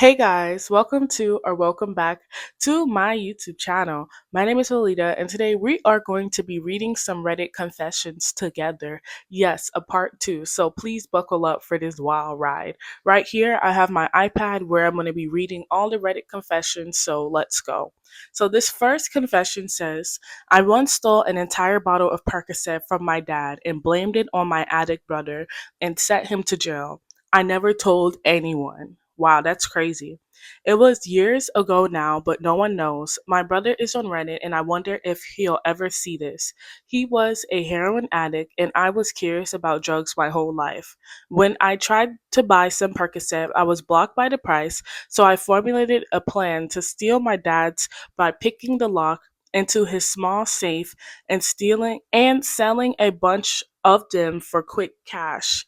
Hey guys, welcome to or welcome back to my YouTube channel. My name is Lolita, and today we are going to be reading some Reddit confessions together. Yes, a part two, so please buckle up for this wild ride. Right here, I have my iPad where I'm going to be reading all the Reddit confessions, so let's go. So, this first confession says, I once stole an entire bottle of Percocet from my dad and blamed it on my addict brother and sent him to jail. I never told anyone. Wow, that's crazy. It was years ago now, but no one knows. My brother is on Reddit, and I wonder if he'll ever see this. He was a heroin addict, and I was curious about drugs my whole life. When I tried to buy some Percocet, I was blocked by the price, so I formulated a plan to steal my dad's by picking the lock into his small safe and stealing and selling a bunch of them for quick cash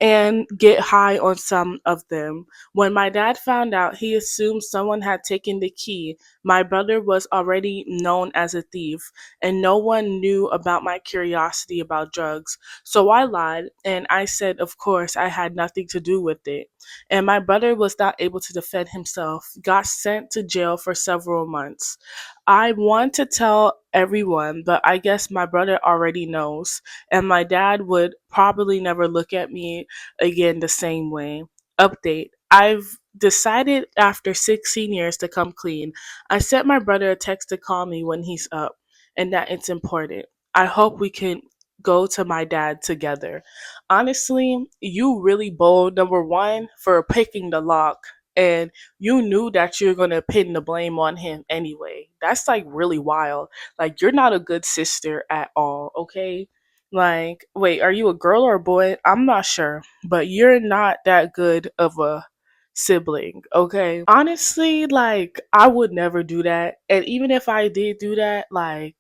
and get high on some of them. When my dad found out, he assumed someone had taken the key. My brother was already known as a thief, and no one knew about my curiosity about drugs. So I lied, and I said, of course, I had nothing to do with it. And my brother was not able to defend himself, got sent to jail for several months. I want to tell everyone, but I guess my brother already knows, and my dad would probably never look at me again the same way. Update. I've decided after 16 years to come clean. I sent my brother a text to call me when he's up and that it's important. I hope we can go to my dad together. Honestly, you really bold, number one, for picking the lock. And you knew that you're going to pin the blame on him anyway. That's like really wild. Like, you're not a good sister at all, okay? Like, wait, are you a girl or a boy? I'm not sure, but you're not that good of a sibling, okay? Honestly, like, I would never do that. And even if I did do that, like,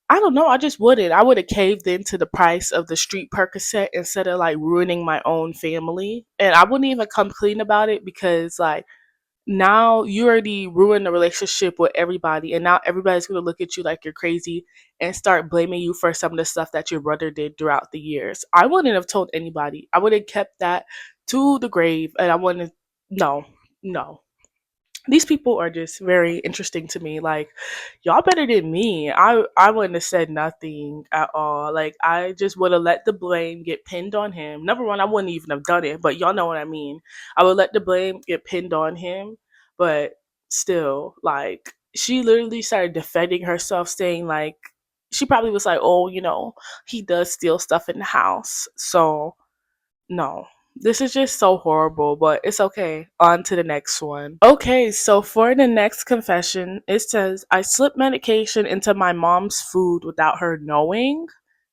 I don't know, I just wouldn't. I would have caved into the price of the street Percocet instead of like ruining my own family. And I wouldn't even come clean about it because, like, now you already ruined the relationship with everybody, and now everybody's going to look at you like you're crazy and start blaming you for some of the stuff that your brother did throughout the years. I wouldn't have told anybody. I would have kept that to the grave, and I wouldn't. No, no, these people are just very interesting to me. Like, y'all better than me. I wouldn't have said nothing at all. Like, I just would have let the blame get pinned on him. Number one, I wouldn't even have done it, but y'all know what I mean. I would let the blame get pinned on him, but still, like, she literally started defending herself, saying like she probably was like, oh, he does steal stuff in the house, so no. This is just so horrible, but it's okay. On to the next one. Okay, so for the next confession, it says, I slipped medication into my mom's food without her knowing.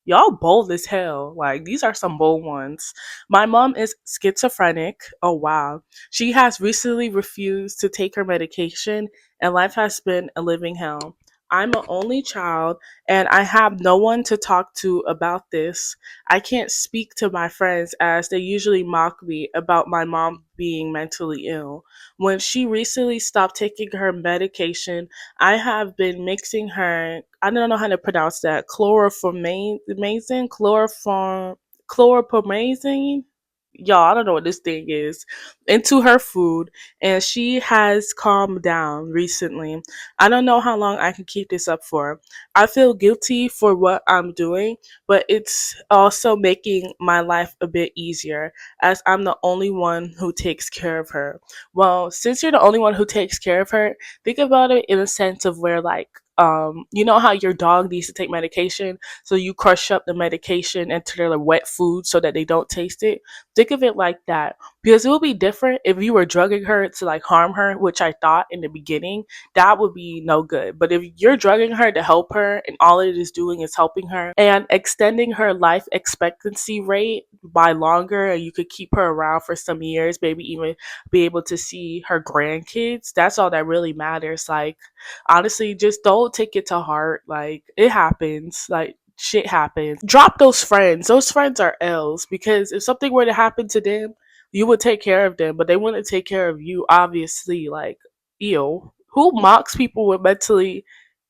Y'all bold as hell. Like, these are some bold ones. My mom is schizophrenic. Oh, wow. She has recently refused to take her medication, and life has been a living hell. I'm an only child, and I have no one to talk to about this. I can't speak to my friends as they usually mock me about my mom being mentally ill. When she recently stopped taking her medication, I have been mixing her, I don't know how to pronounce that, chlorpromazine? Y'all, I don't know what this thing is, into her food, and she has calmed down recently. I don't know how long I can keep this up for. I feel guilty for what I'm doing, but it's also making my life a bit easier as I'm the only one who takes care of her. Well, since you're the only one who takes care of her, think about it in a sense of where, like, you know how your dog needs to take medication, so you crush up the medication into their like, wet food so that they don't taste it. Think of it like that, because it would be different if you were drugging her to like harm her, which I thought in the beginning that would be no good. But if you're drugging her to help her and all it is doing is helping her and extending her life expectancy rate by longer, and you could keep her around for some years, maybe even be able to see her grandkids, that's all that really matters. Like, honestly, just don't take it to heart. Like, it happens. Like, shit happens. Drop those friends. Those friends are L's, because if something were to happen to them, you would take care of them, but they wouldn't take care of you, obviously. Like, ew. Who mocks people with mentally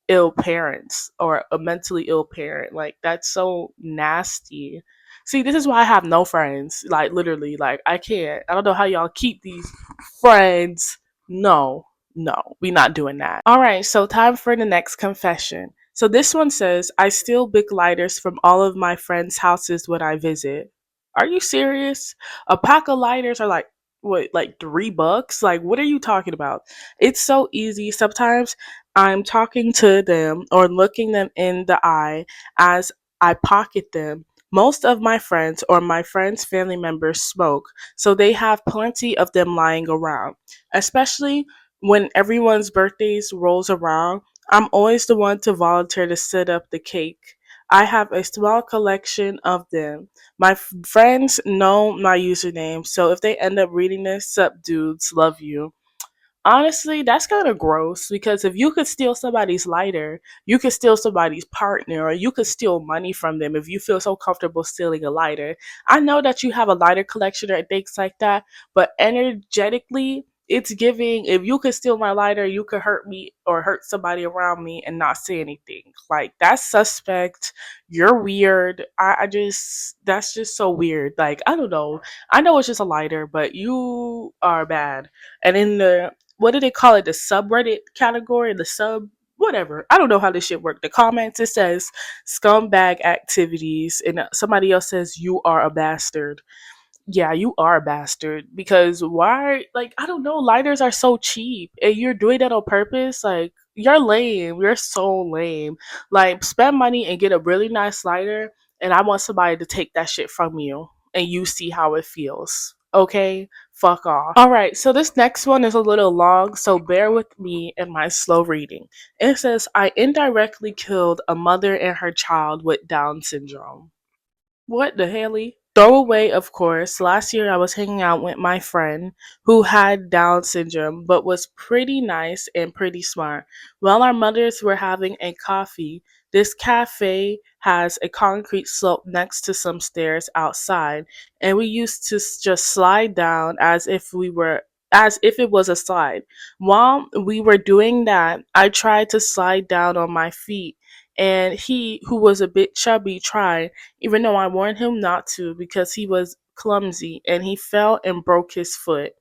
ill parents or a mentally ill parent? Like, that's so nasty. See, this is why I have no friends. Like, literally, like, I can't. I don't know how y'all keep these friends. No, no, we not doing that. All right, so time for the next confession. So this one says, I steal big lighters from all of my friends' houses when I visit. Are you serious? A pack of lighters are like what, like $3? Like, what are you talking about? It's so easy. Sometimes I'm talking to them or looking them in the eye as I pocket them. Most of my friends or my friends' family members smoke, so they have plenty of them lying around, especially when everyone's birthdays rolls around. I'm always the one to volunteer to set up the cake. I have a small collection of them. My friends know my username, so if they end up reading this, sup dudes, love you. Honestly, that's kind of gross because if you could steal somebody's lighter, you could steal somebody's partner, or you could steal money from them if you feel so comfortable stealing a lighter. I know that you have a lighter collection or things like that, but energetically, it's giving if you could steal my lighter, you could hurt me or hurt somebody around me and not say anything. Like, that's suspect. You're weird. I just, that's just so weird. Like, I don't know. I know it's just a lighter, but you are bad. And in the what do they call it? The subreddit category, the sub whatever. I don't know how this shit work. The comments it says scumbag activities, and somebody else says you are a bastard. Yeah, you are a bastard because why? Like I don't know. Lighters are so cheap, and you're doing that on purpose. Like you're lame. You're so lame. Like spend money and get a really nice lighter, and I want somebody to take that shit from you, and you see how it feels. Okay, fuck off. All right, so this next one is a little long, so bear with me in my slow reading. It says, I indirectly killed a mother and her child with Down syndrome. What the hell? Throwaway, of course. Last year I was hanging out with my friend who had Down syndrome but was pretty nice and pretty smart. While our mothers were having a coffee, this cafe has a concrete slope next to some stairs outside, and we used to just slide down as if it was a slide. While we were doing that, I tried to slide down on my feet, and he, who was a bit chubby, tried, even though I warned him not to because he was clumsy and he fell and broke his foot.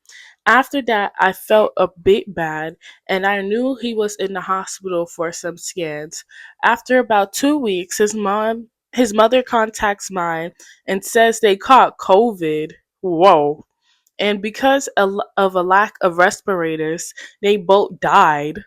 After that, I felt a bit bad and I knew he was in the hospital for some scans. After about 2 weeks, his mother contacts mine and says they caught COVID. Whoa. And because of a lack of respirators, they both died.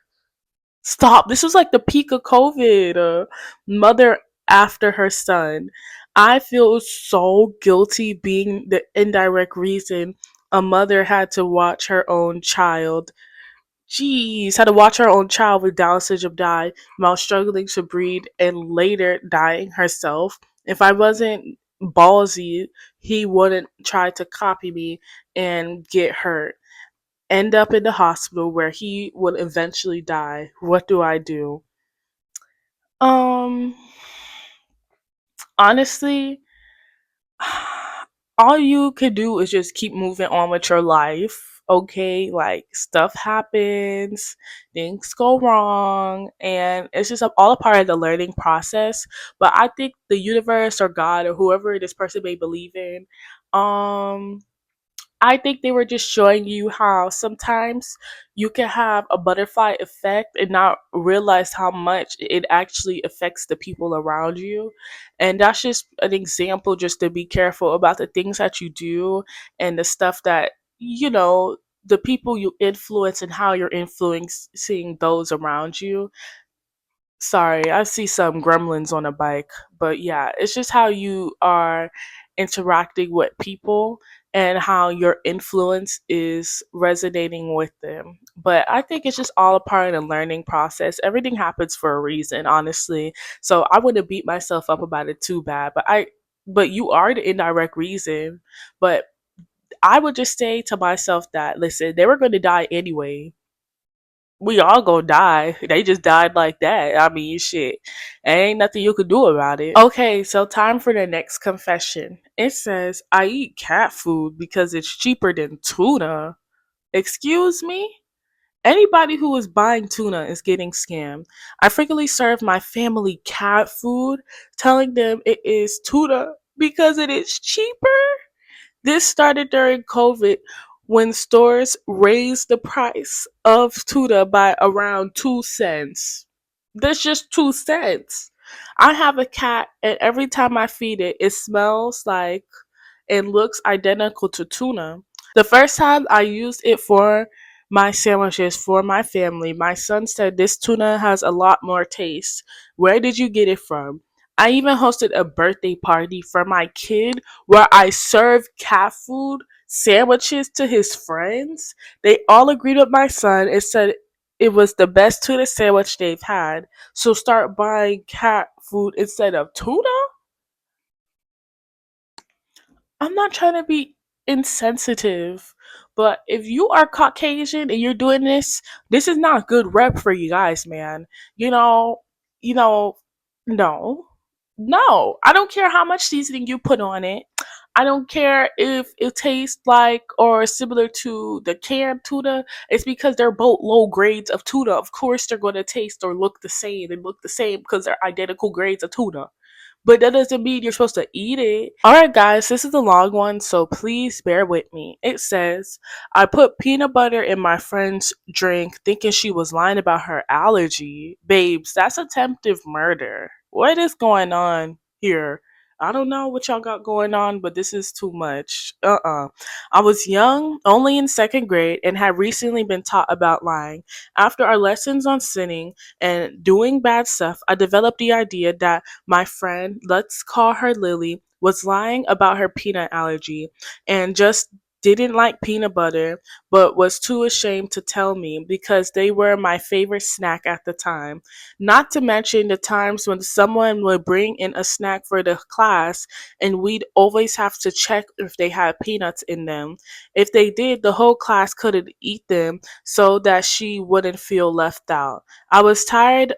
Stop. This was like the peak of COVID. Mother after her son. I feel so guilty being the indirect reason a mother had to watch her own child. Jeez, had to watch her own child with Down syndrome die while struggling to breathe and later dying herself. If I wasn't ballsy, he wouldn't try to copy me and get hurt, end up in the hospital where he would eventually die. What do I do? Um, honestly, all you could do is just keep moving on with your life. Okay, like stuff happens, things go wrong, and it's just all a part of the learning process. But I think the universe or God or whoever this person may believe in, um, I think they were just showing you how sometimes you can have a butterfly effect and not realize how much it actually affects the people around you. And that's just an example just to be careful about the things that you do and the stuff that, the people you influence and how you're influencing those around you. Sorry, I see some gremlins on a bike, but yeah, it's just how you are interacting with people and how your influence is resonating with them. But I think it's just all a part of the learning process. Everything happens for a reason, honestly. So I wouldn't beat myself up about it too bad. But you are the indirect reason. But I would just say to myself that listen, they were going to die anyway. We all gonna die. They just died like that. I mean, shit. Ain't nothing you could do about it. Okay, so time for the next confession. It says, I eat cat food because it's cheaper than tuna. Excuse me? Anybody who is buying tuna is getting scammed. I frequently serve my family cat food, telling them it is tuna because it is cheaper. This started during COVID when stores raise the price of tuna by around 2 cents. That's just 2 cents. I have a cat, and every time I feed it, it smells like and looks identical to tuna. The first time I used it for my sandwiches for my family, my son said this tuna has a lot more taste. Where did you get it from? I even hosted a birthday party for my kid where I served cat food sandwiches to his friends. They all agreed with my son and said it was the best tuna sandwich they've had. So start buying cat food instead of tuna? I'm not trying to be insensitive, but if you are Caucasian and you're doing this, this is not a good rep for you guys, man. You know, you know, no. No. I don't care how much seasoning you put on it. I don't care if it tastes like or similar to the canned tuna. It's because they're both low grades of tuna. Of course, they're going to taste or look the same and look the same because they're identical grades of tuna, but that doesn't mean you're supposed to eat it. Alright, guys, this is a long one, so please bear with me. It says, I put peanut butter in my friend's drink thinking she was lying about her allergy. Babes, that's attempted murder. What is going on here? I don't know what y'all got going on, but this is too much. I was young, only in second grade, and had recently been taught about lying. After our lessons on sinning and doing bad stuff, I developed the idea that my friend, let's call her Lily, was lying about her peanut allergy and just didn't like peanut butter, but was too ashamed to tell me because they were my favorite snack at the time. Not to mention the times when someone would bring in a snack for the class and we'd always have to check if they had peanuts in them. If they did, the whole class couldn't eat them so that she wouldn't feel left out. I was tired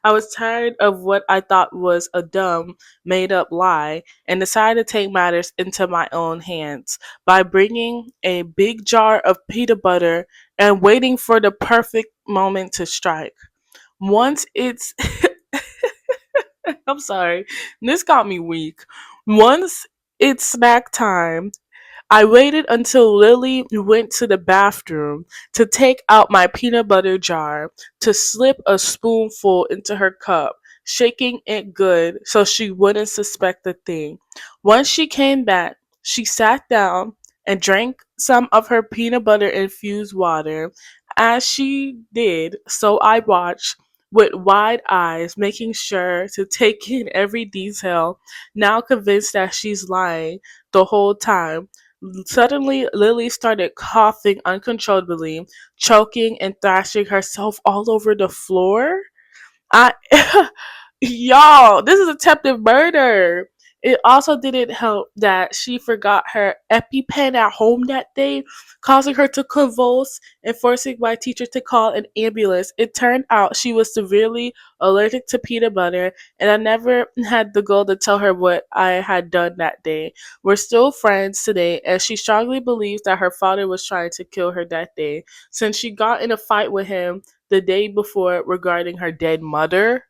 I was tired of what I thought was a dumb, made up lie and decided to take matters into my own hands by bringing a big jar of peanut butter and waiting for the perfect moment to strike. Once it's, I'm sorry, this got me weak. Once it's snack time, I waited until Lily went to the bathroom to take out my peanut butter jar to slip a spoonful into her cup, shaking it good so she wouldn't suspect a thing. Once she came back, she sat down and drank some of her peanut butter infused water. As she did, so I watched with wide eyes, making sure to take in every detail, now convinced that she's lying the whole time. Suddenly, Lily started coughing uncontrollably, choking and thrashing herself all over the floor. I Y'all, this is attempted murder. It also didn't help that she forgot her EpiPen at home that day, causing her to convulse and forcing my teacher to call an ambulance. It turned out she was severely allergic to peanut butter, and I never had the goal to tell her what I had done that day. We're still friends today, and she strongly believes that her father was trying to kill her that day, since she got in a fight with him the day before regarding her dead mother.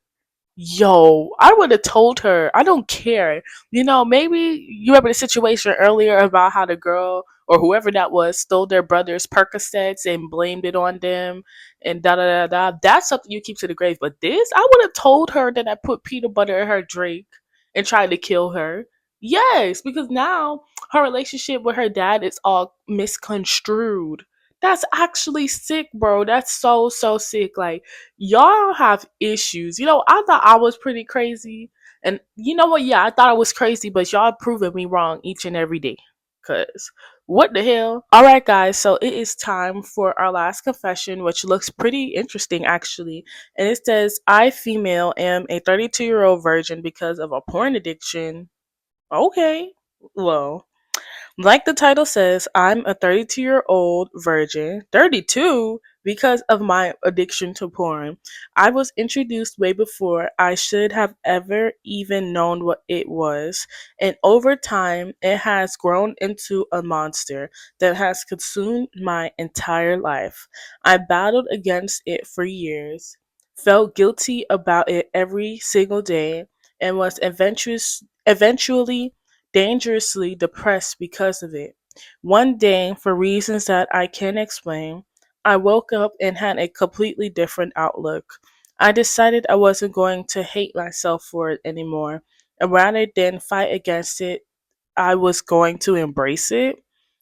Yo, I would have told her. I don't care. Maybe you remember the situation earlier about how the girl or whoever that was stole their brother's Percocets and blamed it on them and da da da da. That's something you keep to the grave. But this, I would have told her that I put peanut butter in her drink and tried to kill her. Yes, because now her relationship with her dad is all misconstrued. That's actually sick, bro. That's so, so sick. Like, y'all have issues. I thought I was pretty crazy. And you know what? Yeah, I thought I was crazy, but y'all proving me wrong each and every day. Cause what the hell? Alright guys, so it is time for our last confession, which looks pretty interesting actually. And it says, I female am a 32-year-old virgin because of a porn addiction. Okay. Well, like the title says, I'm a 32-year-old virgin, 32, because of my addiction to porn. I was introduced way before I should have ever even known what it was, and over time, it has grown into a monster that has consumed my entire life. I battled against it for years, felt guilty about it every single day, and was eventually dangerously depressed because of it. One day, for reasons that I can't explain, I woke up and had a completely different outlook. I decided I wasn't going to hate myself for it anymore, and rather than fight against it, I was going to embrace it.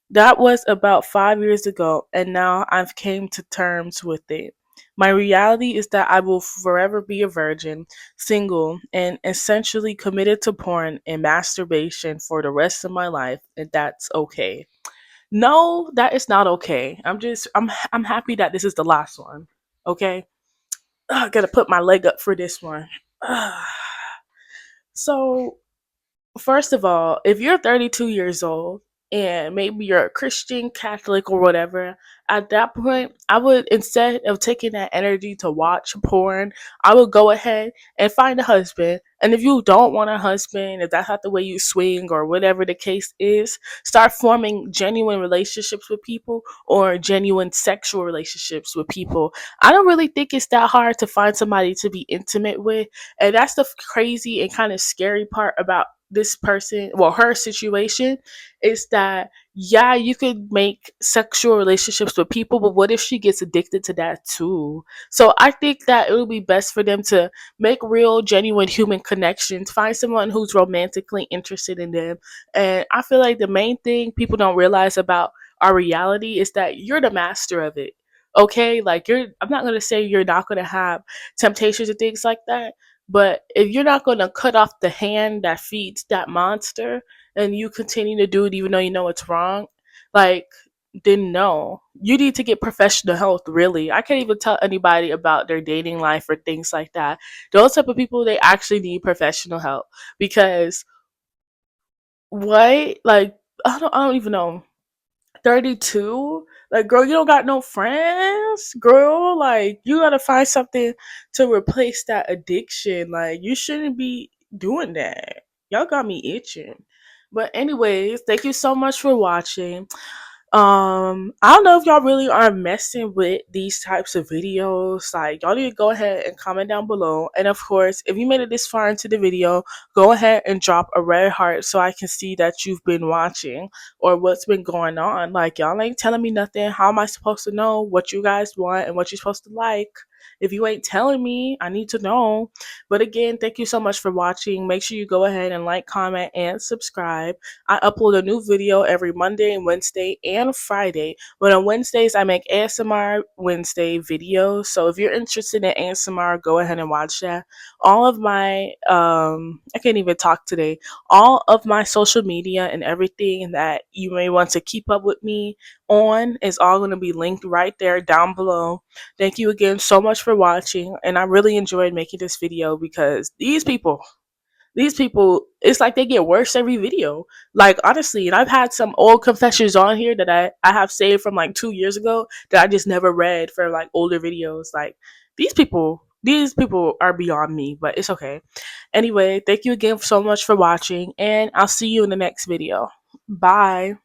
That was about 5 years ago, and now I've came to terms with it. My reality is that I will forever be a virgin, single, and essentially committed to porn and masturbation for the rest of my life, and that's okay. No, that is not okay. I'm happy that this is the last one. Okay? I gotta put my leg up for this one. So first of all, if you're 32 years old and maybe you're a Christian, Catholic, or whatever, at that point, I would, instead of taking that energy to watch porn, I would go ahead and find a husband. And if you don't want a husband, if that's not the way you swing or whatever the case is, start forming genuine relationships with people or genuine sexual relationships with people. I don't really think it's that hard to find somebody to be intimate with. And that's the crazy and kind of scary part about this person, well, her situation, is that yeah, you could make sexual relationships with people, but what if she gets addicted to that too? So I think that it would be best for them to make real, genuine human connections, find someone who's romantically interested in them. And I feel like the main thing people don't realize about our reality is that you're the master of it. Okay, like I'm not gonna say you're not gonna have temptations and things like that, but if you're not going to cut off the hand that feeds that monster and you continue to do it even though you know it's wrong, like, then no. You need to get professional help, really. I can't even tell anybody about their dating life or things like that. Those type of people, they actually need professional help because what? Like, I don't even know. 32? Like, girl, you don't got no friends? Girl, like, you gotta find something to replace that addiction. Like, you shouldn't be doing that. Y'all got me itching. But anyways, thank you so much for watching. I don't know if y'all really are messing with these types of videos. Like, y'all need to go ahead and comment down below. And of course, if you made it this far into the video, go ahead and drop a red heart so I can see that you've been watching or what's been going on. Like, y'all ain't telling me nothing. How am I supposed to know what you guys want and what you're supposed to like? If you ain't telling me, I need to know. But again, thank you so much for watching. Make sure you go ahead and like, comment, and subscribe. I upload a new video every Monday, Wednesday, and Friday. But on Wednesdays, I make ASMR Wednesday videos. So if you're interested in ASMR, go ahead and watch that. All of my, I can't even talk today. All of my social media and everything that you may want to keep up with me on is all going to be linked right there down below. Thank you again so much for watching. And I really enjoyed making this video because these people, it's like they get worse every video. Like, honestly, and I've had some old confessions on here that I have saved from like 2 years ago that I just never read for like older videos. Like, these people are beyond me, but it's okay. Anyway, thank you again so much for watching, and I'll see you in the next video. Bye.